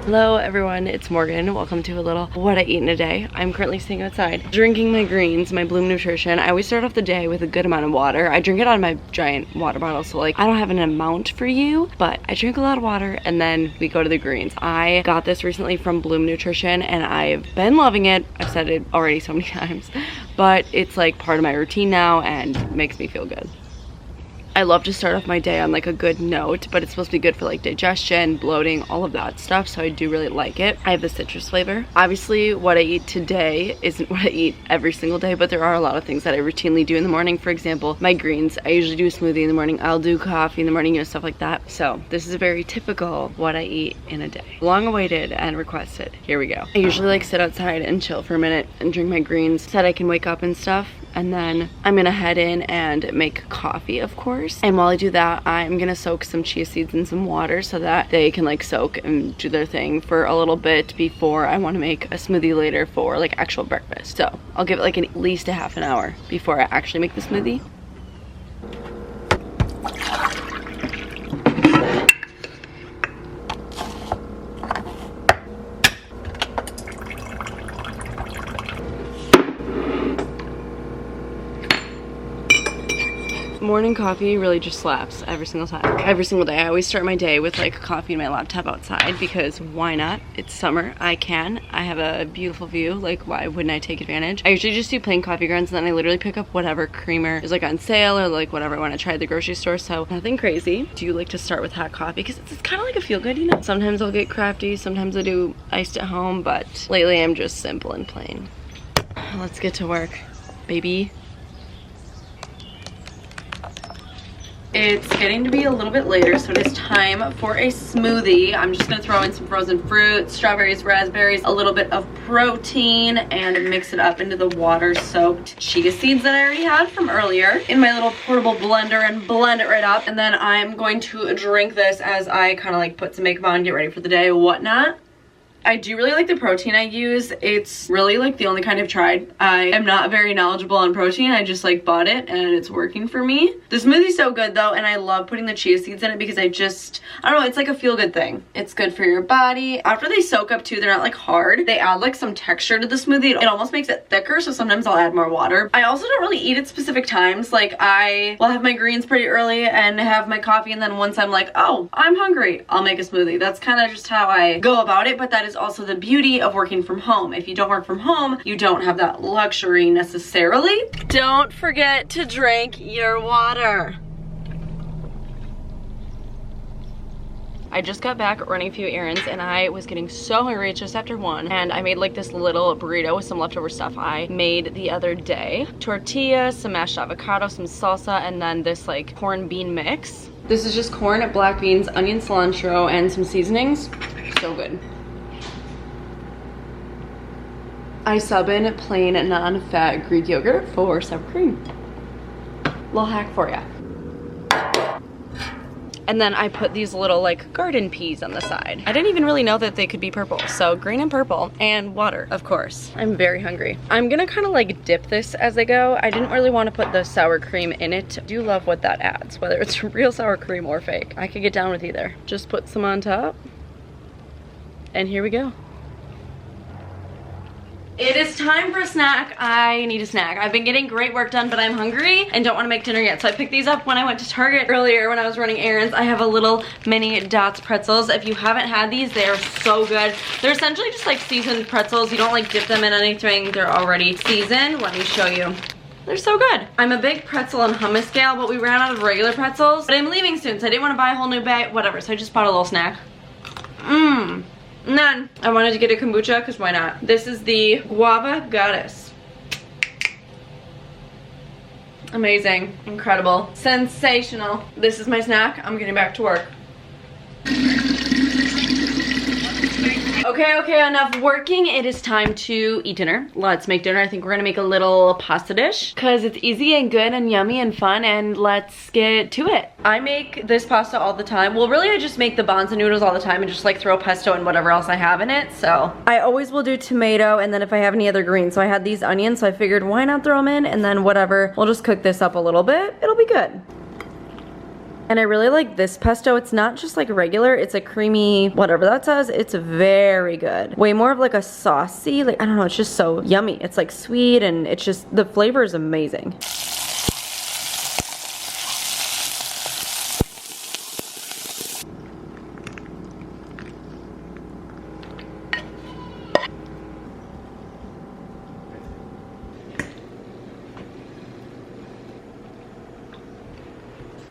Hello everyone, it's Morgan. Welcome to a little what I eat in a day. I'm currently sitting outside drinking my greens, my Bloom Nutrition. I always start off the day with a good amount of water. I drink it out of my giant water bottle, so like I don't have an amount for you, but I drink a lot of water and then we go to the greens. I got this recently from Bloom Nutrition and I've been loving it. I've said it already so many times, but it's like part of my routine now and makes me feel good. I love to start off my day on like a good note, but it's supposed to be good for like digestion, bloating, all of that stuff, so I do really like it. I have the citrus flavor. Obviously, what I eat today isn't what I eat every single day, but there are a lot of things that I routinely do in the morning. For example, my greens. I usually do a smoothie in the morning. I'll do coffee in the morning, you know, stuff like that. So this is a very typical what I eat in a day. Long awaited and requested. Here we go. I usually like sit outside and chill for a minute and drink my greens so that I can wake up and stuff. And then I'm gonna head in and make coffee, of course. And while I do that, I'm gonna soak some chia seeds in some water so that they can like soak and do their thing for a little bit before I wanna make a smoothie later for like actual breakfast. So I'll give it like at least a half an hour before I actually make the smoothie. Morning coffee really just slaps every single time. Every single day. I always start my day with like coffee and my laptop outside because why not? It's summer. I have a beautiful view. Like why wouldn't I take advantage? I usually just do plain coffee grounds and then I literally pick up whatever creamer is like on sale or like whatever I want to try at the grocery store. So nothing crazy. Do you like to start with hot coffee? Because it's kind of like a feel good, you know? Sometimes I'll get crafty. Sometimes I do iced at home, but lately I'm just simple and plain. Let's get to work, baby. It's getting to be a little bit later, so it is time for a smoothie. I'm just gonna throw in some frozen fruit, strawberries, raspberries, a little bit of protein, and mix it up into the water-soaked chia seeds that I already had from earlier in my little portable blender and blend it right up. And then I'm going to drink this as I kind of like put some makeup on, get ready for the day, whatnot. I do really like the protein I use. It's really like the only kind I've tried. I am not very knowledgeable on protein. I just like bought it and it's working for me. The smoothie's so good though, and I love putting the chia seeds in it because I don't know, it's like a feel good thing. It's good for your body. After they soak up too, they're not like hard. They add like some texture to the smoothie. It almost makes it thicker, so sometimes I'll add more water. I also don't really eat at specific times. Like I will have my greens pretty early and have my coffee, and then once I'm like, oh, I'm hungry, I'll make a smoothie. That's kind of just how I go about it, but that is also the beauty of working from home. If you don't work from home, you don't have that luxury necessarily. Don't forget to drink your water. I just got back running a few errands and I was getting so hungry just after 1, and I made like this little burrito with some leftover stuff I made the other day. Tortilla, some mashed avocado, some salsa, and then this like corn bean mix. This is just corn, black beans, onion, cilantro, and some seasonings. So good. I sub in plain non-fat Greek yogurt for sour cream. Little hack for ya. And then I put these little like garden peas on the side. I didn't even really know that they could be purple. So green and purple and water, of course. I'm very hungry. I'm gonna kind of like dip this as I go. I didn't really want to put the sour cream in it. I do love what that adds, whether it's real sour cream or fake. I could get down with either. Just put some on top. And here we go. It is time for a snack. I need a snack. I've been getting great work done, but I'm hungry and don't want to make dinner yet. So I picked these up when I went to Target earlier when I was running errands. I have a little mini Dots pretzels. If you haven't had these, they are so good. They're essentially just like seasoned pretzels. You don't like dip them in anything. They're already seasoned. Let me show you. They're so good. I'm a big pretzel and hummus gal, but we ran out of regular pretzels. But I'm leaving soon, so I didn't want to buy a whole new bag, whatever. So I just bought a little snack. And then I wanted to get a kombucha because why not? This is the Guava Goddess. Amazing, incredible, sensational. This is my snack. I'm getting back to work. Okay, enough working. It is time to eat dinner. Let's make dinner. I think we're gonna make a little pasta dish because it's easy and good and yummy and fun, and let's get to it. I make this pasta all the time. Well, really I just make the bonza noodles all the time and just like throw pesto and whatever else I have in it. So I always will do tomato, and then if I have any other greens. So I had these onions, so I figured why not throw them in, and then whatever. We'll just cook this up a little bit. It'll be good. And I really like this pesto. It's not just like regular, it's a creamy, whatever that says. It's very good. Way more of like a saucy, like, I don't know, it's just so yummy. It's like sweet and it's just, the flavor is amazing.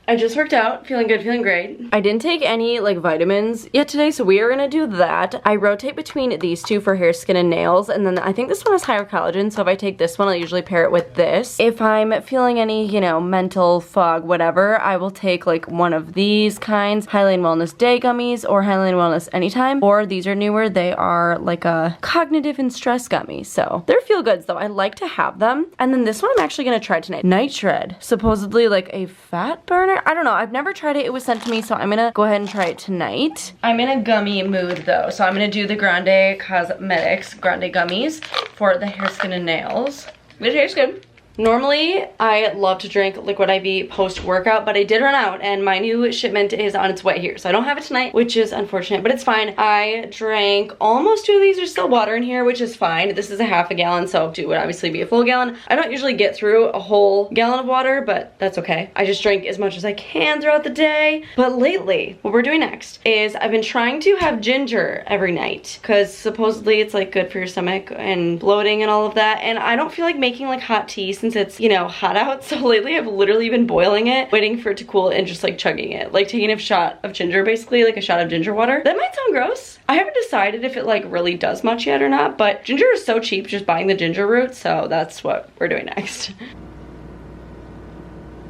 I just worked out, feeling good, feeling great. I didn't take any like vitamins yet today, so we are gonna do that. I rotate between these two for hair, skin, and nails, and then I think this one has higher collagen, so if I take this one, I'll usually pair it with this. If I'm feeling any, you know, mental fog, whatever, I will take like one of these kinds, Highlight Wellness Day Gummies or Highlight Wellness Anytime, or these are newer, they are like a cognitive and stress gummy, so they're feel goods though. I like to have them. And then this one I'm actually gonna try tonight. Night Shred, supposedly like a fat burner. I don't know, I've never tried it. It was sent to me, so I'm gonna go ahead and try it tonight. I'm in a gummy mood though, so I'm gonna do the Grande Cosmetics Grande Gummies for the hair, skin, and nails. It tastes good. Normally, I love to drink Liquid IV post-workout, but I did run out, and my new shipment is on its way here. So I don't have it tonight, which is unfortunate, but it's fine. I drank almost 2 of these. There's still water in here, which is fine. This is a half a gallon, so 2 would obviously be a full gallon. I don't usually get through a whole gallon of water, but that's okay. I just drink as much as I can throughout the day. But lately, what we're doing next is I've been trying to have ginger every night, because supposedly it's like good for your stomach and bloating and all of that. And I don't feel like making like hot tea since it's, you know, hot out. So lately I've literally been boiling it, waiting for it to cool, and just like chugging it, like taking a shot of ginger, basically like a shot of ginger water. That might sound gross. I haven't decided if it like really does much yet or not, but ginger is so cheap just buying the ginger root, so that's what we're doing next.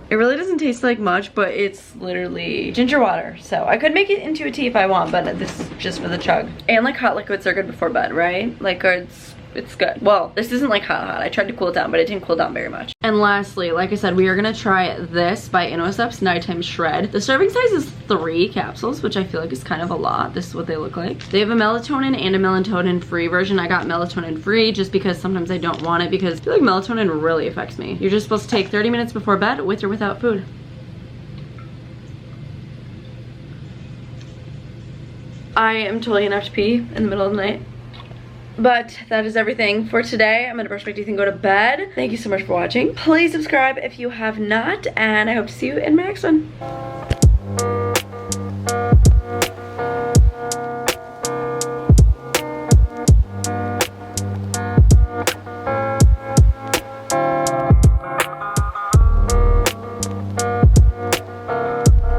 It really doesn't taste like much, but it's literally ginger water. So I could make it into a tea if I want, but this is just for the chug. And like hot liquids are good before bed, right? Like it's good. Well, this isn't like hot. I tried to cool it down, but it didn't cool down very much. And lastly, like I said, we are gonna try this by InnoStep's Nighttime Shred. The serving size is 3 capsules, which I feel like is kind of a lot. This is what they look like. They have a melatonin and a melatonin-free version. I got melatonin-free just because sometimes I don't want it, because I feel like melatonin really affects me. You're just supposed to take 30 minutes before bed, with or without food. I am totally gonna have to pee in the middle of the night. But that is everything for today. I'm gonna brush my teeth and go to bed. Thank you so much for watching. Please subscribe if you have not, and I hope to see you in my next one.